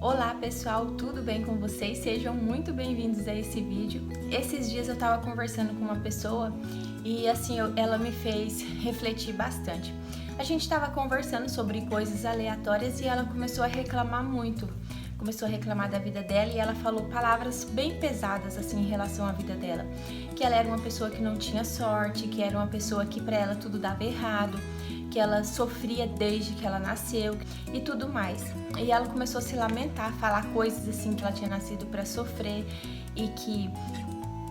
Olá pessoal, tudo bem com vocês? Sejam muito bem-vindos a esse vídeo. Esses dias eu tava conversando com uma pessoa e ela me fez refletir bastante. A gente tava conversando sobre coisas aleatórias e ela começou a reclamar muito. Começou a reclamar da vida dela e ela falou palavras bem pesadas assim em relação à vida dela. Que ela era uma pessoa que não tinha sorte, que era uma pessoa que pra ela tudo dava errado, que ela sofria desde que ela nasceu e tudo mais. E ela começou a se lamentar, falar coisas assim que ela tinha nascido para sofrer e que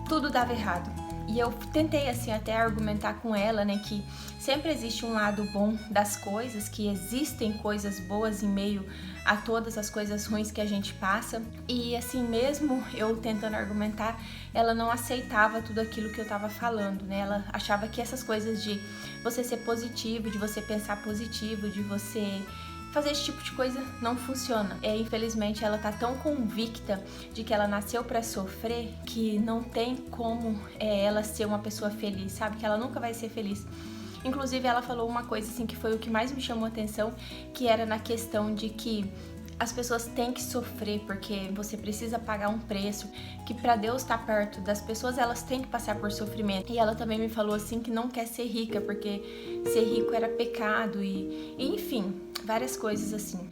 tudo dava errado. E eu tentei assim até argumentar com ela, né, que sempre existe um lado bom das coisas, que existem coisas boas em meio a todas as coisas ruins que a gente passa. E assim mesmo eu tentando argumentar, ela não aceitava tudo aquilo que eu tava falando, né? Ela achava que essas coisas de você ser positivo, de você pensar positivo, de você fazer esse tipo de coisa não funciona. Infelizmente ela tá tão convicta de que ela nasceu para sofrer que não tem como ela ser uma pessoa feliz, sabe? Que ela nunca vai ser feliz. Inclusive ela falou uma coisa assim que foi o que mais me chamou a atenção, que era na questão de que as pessoas têm que sofrer porque você precisa pagar um preço, que para Deus estar perto das pessoas elas têm que passar por sofrimento. E ela também me falou assim que não quer ser rica porque ser rico era pecado e enfim, várias coisas assim.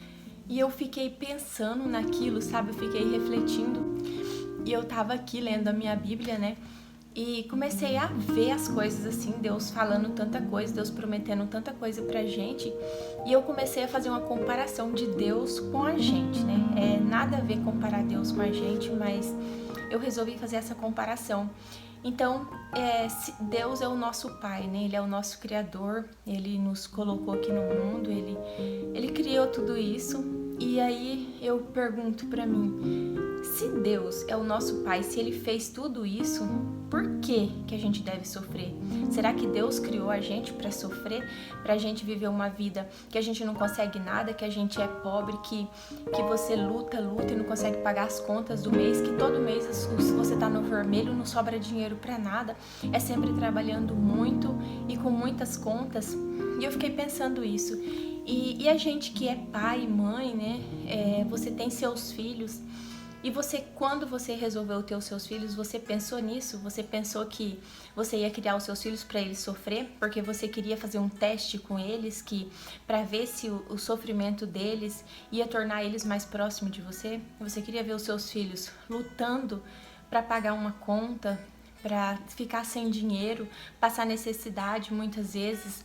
E eu fiquei pensando naquilo, sabe? Eu fiquei refletindo e eu tava aqui lendo a minha Bíblia, né? E comecei a ver as coisas assim, Deus falando tanta coisa, Deus prometendo tanta coisa pra gente. E eu comecei a fazer uma comparação de Deus com a gente, né? Nada a ver comparar Deus com a gente, mas eu resolvi fazer essa comparação. Então, Deus é o nosso Pai, né? Ele é o nosso Criador, Ele nos colocou aqui no mundo, Ele criou tudo isso. E aí eu pergunto pra mim, se Deus é o nosso Pai, se Ele fez tudo isso, por que a gente deve sofrer? Será que Deus criou a gente para sofrer? Pra gente viver uma vida que a gente não consegue nada, que a gente é pobre, que você luta e não consegue pagar as contas do mês, que todo mês você tá no vermelho, não sobra dinheiro para nada, é sempre trabalhando muito e com muitas contas. E eu fiquei pensando isso. E a gente que é pai e mãe, né? Você tem seus filhos. E você, quando você resolveu ter os seus filhos, você pensou nisso? Você pensou que você ia criar os seus filhos para eles sofrer? Porque você queria fazer um teste com eles, que para ver se o sofrimento deles ia tornar eles mais próximos de você? Você queria ver os seus filhos lutando para pagar uma conta, para ficar sem dinheiro, passar necessidade muitas vezes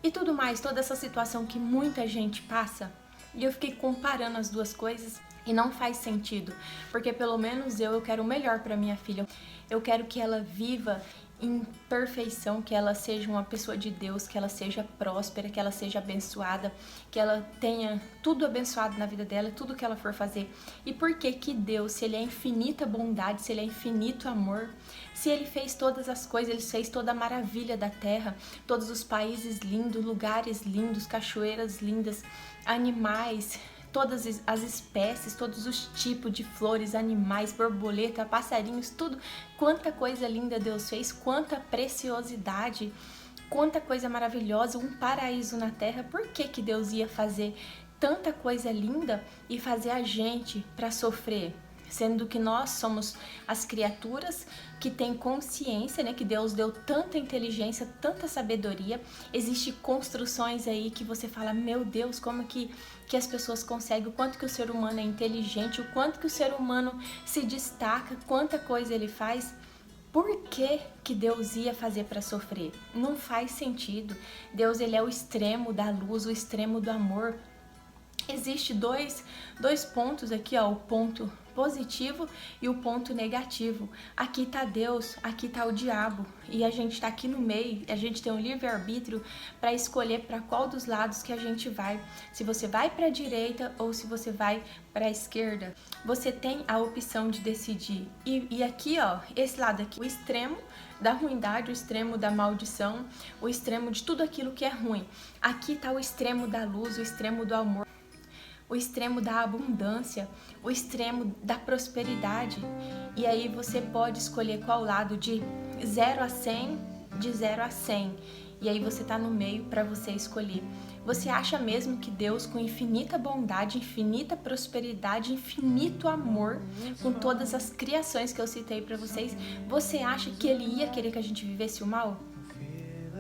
e tudo mais, toda essa situação que muita gente passa. E eu fiquei comparando as duas coisas. E não faz sentido, porque pelo menos eu quero o melhor para minha filha. Eu quero que ela viva em perfeição, que ela seja uma pessoa de Deus, que ela seja próspera, que ela seja abençoada, que ela tenha tudo abençoado na vida dela, tudo que ela for fazer. E por que que Deus, se Ele é infinita bondade, se Ele é infinito amor, se Ele fez todas as coisas, Ele fez toda a maravilha da terra, todos os países lindos, lugares lindos, cachoeiras lindas, animais, todas as espécies, todos os tipos de flores, animais, borboleta, passarinhos, tudo. Quanta coisa linda Deus fez, quanta preciosidade, quanta coisa maravilhosa, um paraíso na terra. Por que Deus ia fazer tanta coisa linda e fazer a gente para sofrer? Sendo que nós somos as criaturas que têm consciência, né? Que Deus deu tanta inteligência, tanta sabedoria. Existem construções aí que você fala, meu Deus, como que as pessoas conseguem, o quanto que o ser humano é inteligente, o quanto que o ser humano se destaca, quanta coisa ele faz. Por que Deus ia fazer para sofrer? Não faz sentido. Deus, ele é o extremo da luz, o extremo do amor. Existe dois pontos aqui, ó, o ponto positivo e o ponto negativo. Aqui tá Deus, aqui tá o diabo, e a gente tá aqui no meio. A gente tem um livre-arbítrio para escolher para qual dos lados que a gente vai. Se você vai para a direita ou se você vai para a esquerda. Você tem a opção de decidir. E aqui, ó, esse lado aqui, o extremo da ruindade, o extremo da maldição, o extremo de tudo aquilo que é ruim. Aqui tá o extremo da luz, o extremo do amor, o extremo da abundância, o extremo da prosperidade. E aí você pode escolher qual lado, de 0 a 100, de 0 a 100. E aí você tá no meio para você escolher. Você acha mesmo que Deus, com infinita bondade, infinita prosperidade, infinito amor, com todas as criações que eu citei para vocês, você acha que Ele ia querer que a gente vivesse o mal?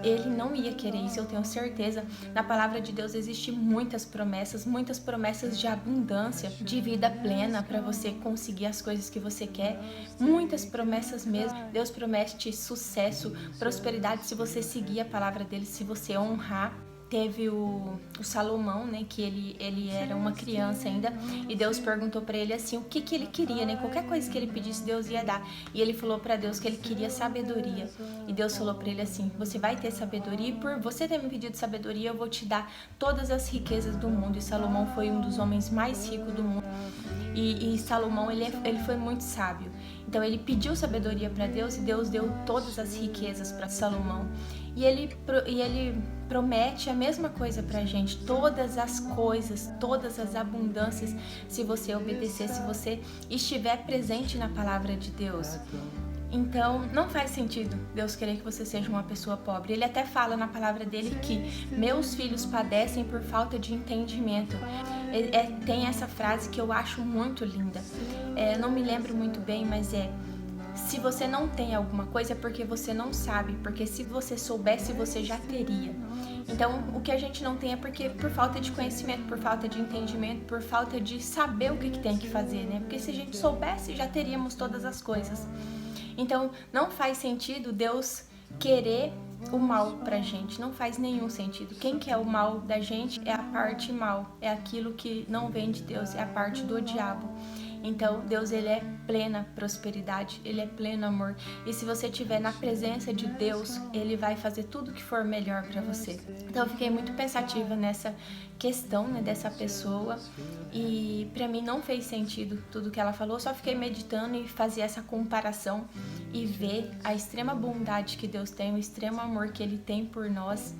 Ele não ia querer isso, eu tenho certeza. Na palavra de Deus existem muitas promessas de abundância, de vida plena para você conseguir as coisas que você quer. Muitas promessas mesmo. Deus promete sucesso, prosperidade se você seguir a palavra dele, se você honrar. Teve o Salomão, né, que ele era uma criança ainda, e Deus perguntou para ele assim, o que ele queria, né, qualquer coisa que ele pedisse, Deus ia dar, e ele falou para Deus que ele queria sabedoria, e Deus falou para ele assim, você vai ter sabedoria, e por você ter me pedido sabedoria, eu vou te dar todas as riquezas do mundo, e Salomão foi um dos homens mais ricos do mundo, e Salomão, ele foi muito sábio, então ele pediu sabedoria para Deus, e Deus deu todas as riquezas para Salomão, e ele promete a mesma coisa pra gente, todas as coisas, todas as abundâncias, se você obedecer, se você estiver presente na palavra de Deus. Então, não faz sentido Deus querer que você seja uma pessoa pobre. Ele até fala na palavra dele que meus filhos padecem por falta de entendimento. Tem essa frase que eu acho muito linda. Não me lembro muito bem, mas se você não tem alguma coisa é porque você não sabe, porque se você soubesse, você já teria. Então, o que a gente não tem é porque por falta de conhecimento, por falta de entendimento, por falta de saber o que tem que fazer, né? Porque se a gente soubesse, já teríamos todas as coisas. Então, não faz sentido Deus querer o mal pra gente, não faz nenhum sentido. Quem quer o mal da gente é a parte mal, é aquilo que não vem de Deus, é a parte do diabo. Então, Deus, ele é plena prosperidade, ele é pleno amor. E se você estiver na presença de Deus, ele vai fazer tudo que for melhor para você. Então, eu fiquei muito pensativa nessa questão, né, dessa pessoa. E para mim não fez sentido tudo que ela falou. Só fiquei meditando e fazia essa comparação e ver a extrema bondade que Deus tem, o extremo amor que ele tem por nós.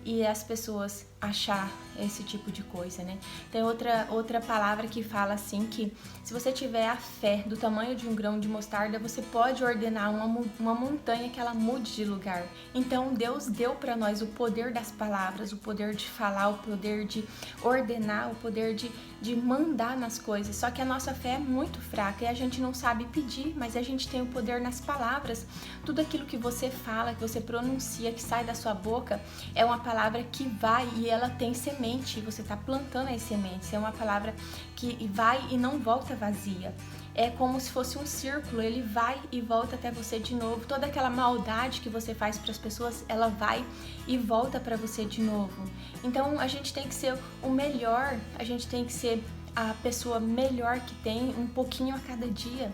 E as pessoas achar esse tipo de coisa, né? Tem outra palavra que fala assim que se você tiver a fé do tamanho de um grão de mostarda, você pode ordenar uma montanha que ela mude de lugar. Então Deus deu para nós o poder das palavras, o poder de falar, o poder de ordenar, o poder de mandar nas coisas. Só que a nossa fé é muito fraca e a gente não sabe pedir, mas a gente tem o poder nas palavras. Tudo aquilo que você fala, que você pronuncia, que sai da sua boca, é uma palavra que vai e ela tem semente, você está plantando as sementes, é uma palavra que vai e não volta vazia. É como se fosse um círculo, ele vai e volta até você de novo. Toda aquela maldade que você faz para as pessoas, ela vai e volta para você de novo. Então a gente tem que ser o melhor, a gente tem que ser a pessoa melhor que tem, um pouquinho a cada dia.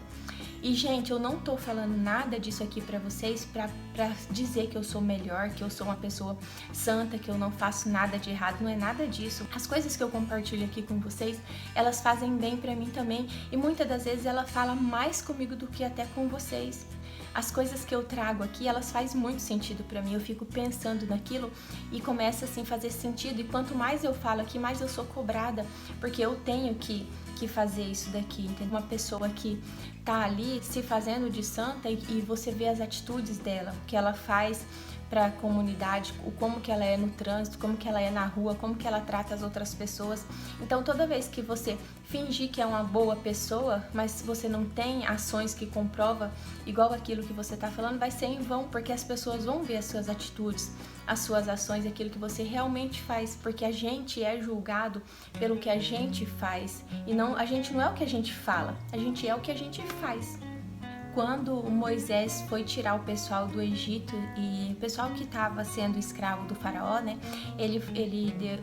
E, gente, eu não tô falando nada disso aqui pra vocês pra dizer que eu sou melhor, que eu sou uma pessoa santa, que eu não faço nada de errado, não é nada disso. As coisas que eu compartilho aqui com vocês, elas fazem bem pra mim também e muitas das vezes ela fala mais comigo do que até com vocês. As coisas que eu trago aqui, elas fazem muito sentido pra mim, eu fico pensando naquilo e começa assim a fazer sentido e quanto mais eu falo aqui, mais eu sou cobrada, porque eu tenho que fazer isso daqui, entendeu? Uma pessoa que tá ali se fazendo de santa e você vê as atitudes dela, o que ela faz para a comunidade, como que ela é no trânsito, como que ela é na rua, como que ela trata as outras pessoas. Então toda vez que você fingir que é uma boa pessoa, mas você não tem ações que comprova igual aquilo que você tá falando, vai ser em vão, porque as pessoas vão ver as suas atitudes, as suas ações, aquilo que você realmente faz, porque a gente é julgado pelo que a gente faz e não, a gente não é o que a gente fala, a gente é o que a gente faz. Quando Moisés foi tirar o pessoal do Egito e o pessoal que estava sendo escravo do faraó, né,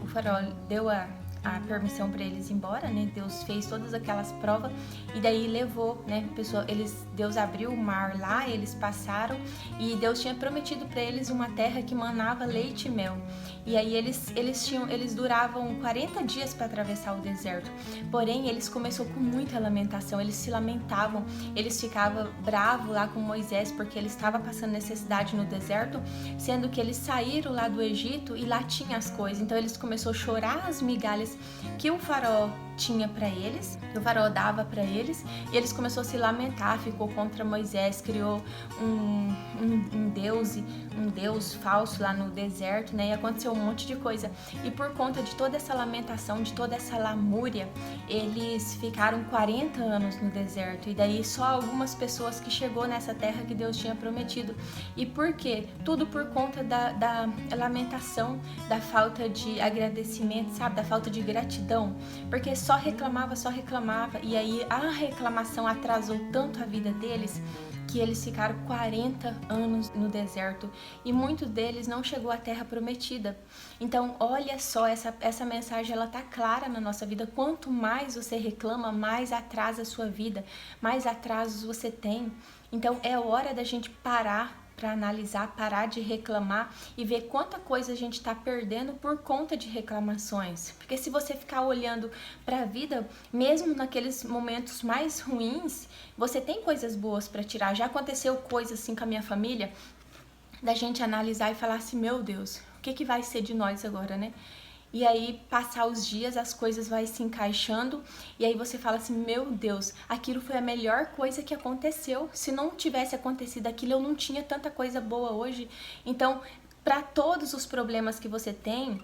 o faraó deu a permissão para eles ir embora, né? Deus fez todas aquelas provas e daí levou, né? Deus abriu o mar lá, eles passaram e Deus tinha prometido para eles uma terra que manava leite e mel. E aí eles duravam 40 dias para atravessar o deserto. Porém, eles começaram com muita lamentação, eles se lamentavam, eles ficavam bravos lá com Moisés porque ele estava passando necessidade no deserto, sendo que eles saíram lá do Egito e lá tinha as coisas. Então eles começaram a chorar as migalhas que o faraó tinha para eles, que o faraó dava para eles, e eles começaram a se lamentar, ficou contra Moisés, criou um deus falso lá no deserto, né? E aconteceu um monte de coisa. E por conta de toda essa lamentação, de toda essa lamúria, eles ficaram 40 anos no deserto. E daí só algumas pessoas que chegou nessa terra que Deus tinha prometido. E por quê? Tudo por conta da lamentação, da falta de agradecimento, sabe? Da falta de gratidão. Porque só reclamava. E aí a reclamação atrasou tanto a vida deles que eles ficaram 40 anos no deserto e muitos deles não chegou à terra prometida. Então, olha só, essa mensagem ela tá clara na nossa vida. Quanto mais você reclama, mais atrasa a sua vida, mais atrasos você tem. Então, é hora da gente parar para analisar, parar de reclamar e ver quanta coisa a gente está perdendo por conta de reclamações. Porque se você ficar olhando para a vida, mesmo naqueles momentos mais ruins, você tem coisas boas para tirar. Já aconteceu coisa assim com a minha família, da gente analisar e falar assim, meu Deus, o que vai ser de nós agora, né? E aí, passar os dias, as coisas vai se encaixando, e aí você fala assim, meu Deus, aquilo foi a melhor coisa que aconteceu. Se não tivesse acontecido aquilo, eu não tinha tanta coisa boa hoje. Então, para todos os problemas que você tem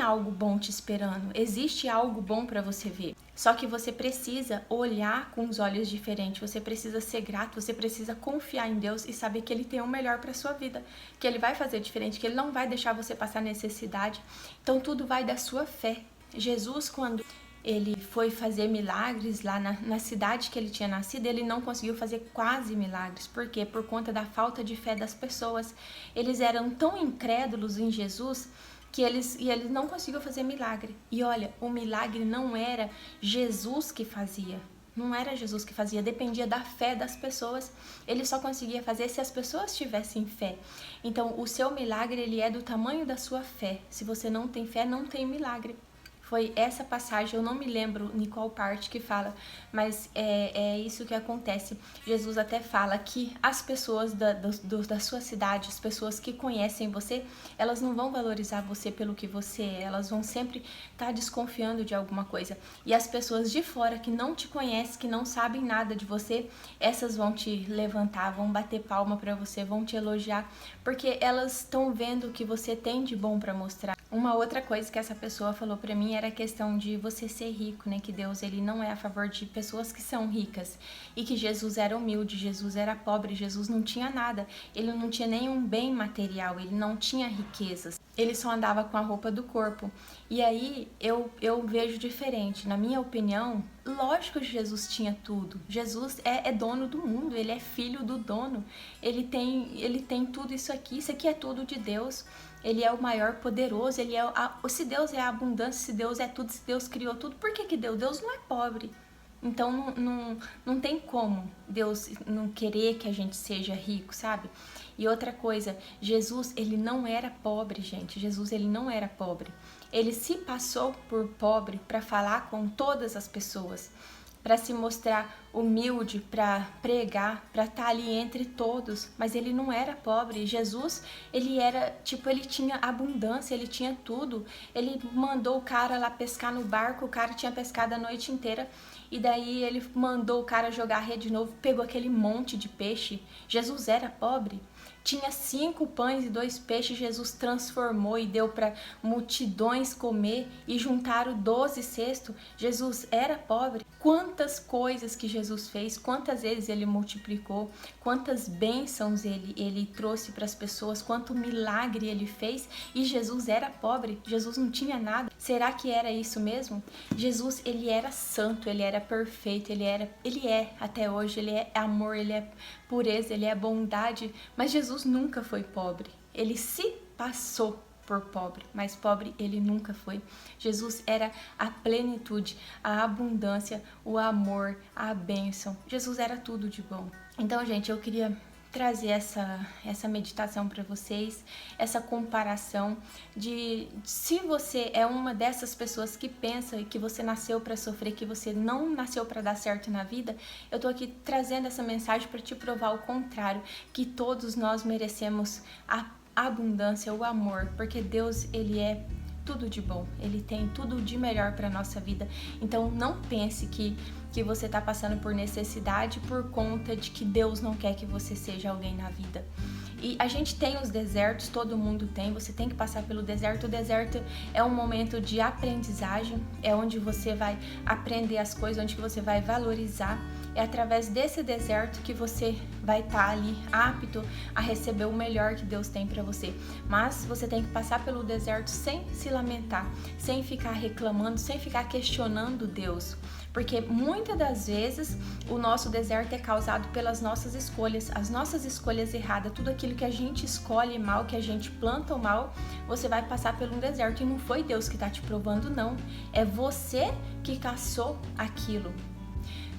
algo bom te esperando, existe algo bom para você ver. Só que você precisa olhar com os olhos diferentes, você precisa ser grato, você precisa confiar em Deus e saber que Ele tem o melhor para sua vida, que Ele vai fazer diferente, que Ele não vai deixar você passar necessidade. Então tudo vai da sua fé. Jesus, quando ele foi fazer milagres lá na cidade que ele tinha nascido, ele não conseguiu fazer quase milagres. Por quê? Por conta da falta de fé das pessoas. Eles eram tão incrédulos em Jesus que eles não conseguiam fazer milagre. E olha, o milagre não era Jesus que fazia. Não era Jesus que fazia, dependia da fé das pessoas. Ele só conseguia fazer se as pessoas tivessem fé. Então, o seu milagre, ele é do tamanho da sua fé. Se você não tem fé, não tem milagre. Foi essa passagem, eu não me lembro em qual parte que fala, mas é isso que acontece. Jesus até fala que as pessoas da sua cidade, as pessoas que conhecem você, elas não vão valorizar você pelo que você é, elas vão sempre estar desconfiando de alguma coisa. E as pessoas de fora que não te conhecem, que não sabem nada de você, essas vão te levantar, vão bater palma pra você, vão te elogiar, porque elas estão vendo o que você tem de bom pra mostrar. Uma outra coisa que essa pessoa falou pra mim era a questão de você ser rico, né? Que Deus, ele não é a favor de pessoas que são ricas. E que Jesus era humilde, Jesus era pobre, Jesus não tinha nada. Ele não tinha nenhum bem material, ele não tinha riquezas. Ele só andava com a roupa do corpo. E aí eu vejo diferente. Na minha opinião, lógico que Jesus tinha tudo. Jesus é dono do mundo, ele é filho do dono. Ele tem tudo isso aqui é tudo de Deus. Ele é o maior poderoso, se Deus é a abundância, se Deus é tudo, se Deus criou tudo, por que Deus não é pobre? Então não tem como Deus não querer que a gente seja rico, sabe? E outra coisa, Jesus, ele não era pobre, gente. Jesus, ele não era pobre. Ele se passou por pobre para falar com todas as pessoas, para se mostrar humilde, para pregar, para estar ali entre todos, mas ele não era pobre. Jesus, ele tinha abundância, ele tinha tudo. Ele mandou o cara lá pescar no barco, o cara tinha pescado a noite inteira, e daí ele mandou o cara jogar a rede de novo, pegou aquele monte de peixe. Jesus era pobre? Tinha 5 pães e 2 peixes, Jesus transformou e deu para multidões comer e juntaram 12 cestos. Jesus era pobre? Quantas coisas que Jesus fez, quantas vezes ele multiplicou, quantas bênçãos ele trouxe para as pessoas, quanto milagre ele fez, e Jesus era pobre? Jesus não tinha nada? Será que era isso mesmo? Jesus, ele era santo, ele era perfeito, ele é até hoje, ele é amor, ele é pureza, ele é bondade, mas Jesus nunca foi pobre. Ele se passou por pobre, mas pobre ele nunca foi. Jesus era a plenitude, a abundância, o amor, a bênção. Jesus era tudo de bom. Então, gente, eu queria trazer essa meditação para vocês, essa comparação de se você é uma dessas pessoas que pensa que você nasceu para sofrer, que você não nasceu para dar certo na vida, eu tô aqui trazendo essa mensagem para te provar o contrário, que todos nós merecemos a abundância, o amor, porque Deus, ele é tudo de bom, Ele tem tudo de melhor para nossa vida. Então não pense que você está passando por necessidade por conta de que Deus não quer que você seja alguém na vida. E a gente tem os desertos, todo mundo tem, você tem que passar pelo deserto. O deserto é um momento de aprendizagem, é onde você vai aprender as coisas, onde você vai valorizar. É através desse deserto que você vai estar ali apto a receber o melhor que Deus tem para você. Mas você tem que passar pelo deserto sem se lamentar, sem ficar reclamando, sem ficar questionando Deus. Porque muitas das vezes o nosso deserto é causado pelas nossas escolhas, as nossas escolhas erradas, tudo aquilo que a gente escolhe mal, que a gente planta o mal, você vai passar por um deserto e não foi Deus que está te provando, não. É você que caçou aquilo.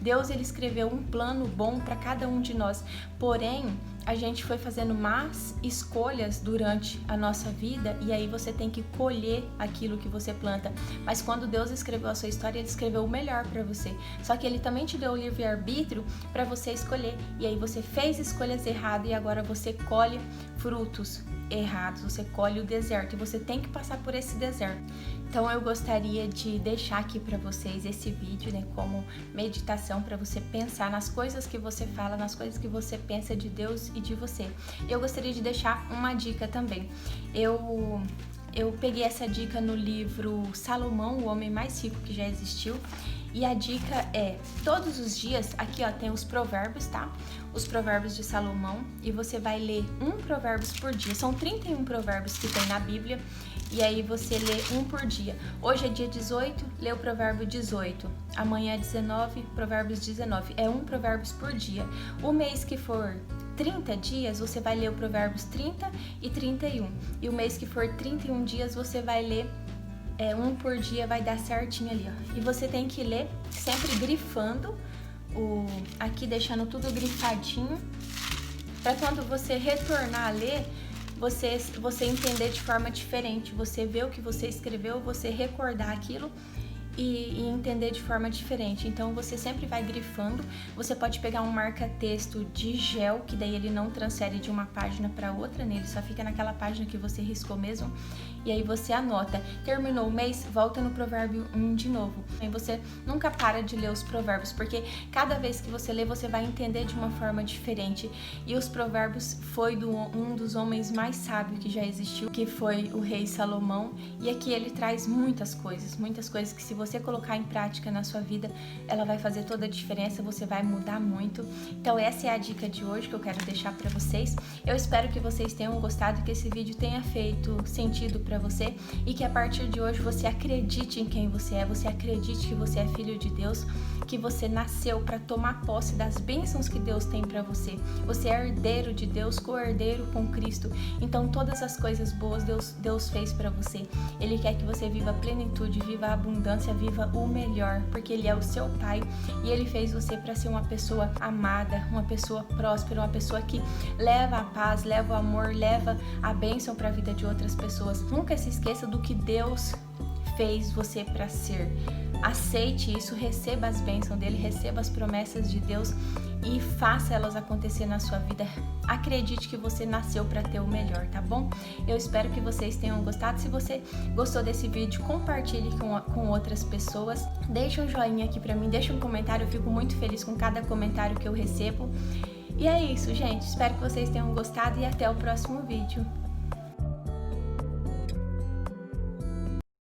Deus, ele escreveu um plano bom para cada um de nós, porém a gente foi fazendo más escolhas durante a nossa vida e aí você tem que colher aquilo que você planta. Mas quando Deus escreveu a sua história, Ele escreveu o melhor para você. Só que Ele também te deu o livre-arbítrio para você escolher. E aí você fez escolhas erradas e agora você colhe frutos errados, você colhe o deserto e você tem que passar por esse deserto. Então eu gostaria de deixar aqui para vocês esse vídeo, né, como meditação para você pensar nas coisas que você fala, nas coisas que você pensa de Deus e de você. Eu gostaria de deixar uma dica também. Eu peguei essa dica no livro Salomão, o homem mais rico que já existiu. E a dica é, todos os dias, aqui ó, tem os provérbios, tá? Os provérbios de Salomão, e você vai ler um provérbios por dia. São 31 provérbios que tem na Bíblia, e aí você lê um por dia. Hoje é dia 18, lê o provérbio 18. Amanhã é 19, provérbios 19. É um provérbios por dia. O mês que for 30 dias, você vai ler o provérbios 30 e 31. E o mês que for 31 dias, você vai ler um por dia, vai dar certinho ali, ó. E você tem que ler sempre grifando, aqui deixando tudo grifadinho, para quando você retornar a ler, você entender de forma diferente, você ver o que você escreveu, você recordar aquilo e entender de forma diferente. Então você sempre vai grifando. Você pode pegar um marca-texto de gel, que daí ele não transfere de uma página para outra, né? Ele só fica naquela página que você riscou mesmo. E aí você anota. Terminou o mês, volta no provérbio 1 de novo. Aí você nunca para de ler os provérbios, porque cada vez que você lê, você vai entender de uma forma diferente. E os provérbios foi um dos homens mais sábios que já existiu, que foi o rei Salomão. E aqui ele traz muitas coisas que se você colocar em prática na sua vida, ela vai fazer toda a diferença, você vai mudar muito. Então essa é a dica de hoje que eu quero deixar para vocês. Eu espero que vocês tenham gostado, que esse vídeo tenha feito sentido para você e que a partir de hoje você acredite em quem você é, você acredite que você é filho de Deus, que você nasceu para tomar posse das bênçãos que Deus tem para você. Você é herdeiro de Deus, co-herdeiro com Cristo. Então todas as coisas boas Deus fez para você. Ele quer que você viva a plenitude, viva a abundância, viva o melhor, porque Ele é o seu Pai e Ele fez você para ser uma pessoa amada, uma pessoa próspera, uma pessoa que leva a paz, leva o amor, leva a bênção para a vida de outras pessoas. Nunca se esqueça do que Deus fez você para ser. Aceite isso, receba as bênçãos dele, receba as promessas de Deus e faça elas acontecer na sua vida. Acredite que você nasceu para ter o melhor, tá bom? Eu espero que vocês tenham gostado. Se você gostou desse vídeo, compartilhe com outras pessoas. Deixa um joinha aqui para mim, deixa um comentário. Eu fico muito feliz com cada comentário que eu recebo. E é isso, gente. Espero que vocês tenham gostado e até o próximo vídeo.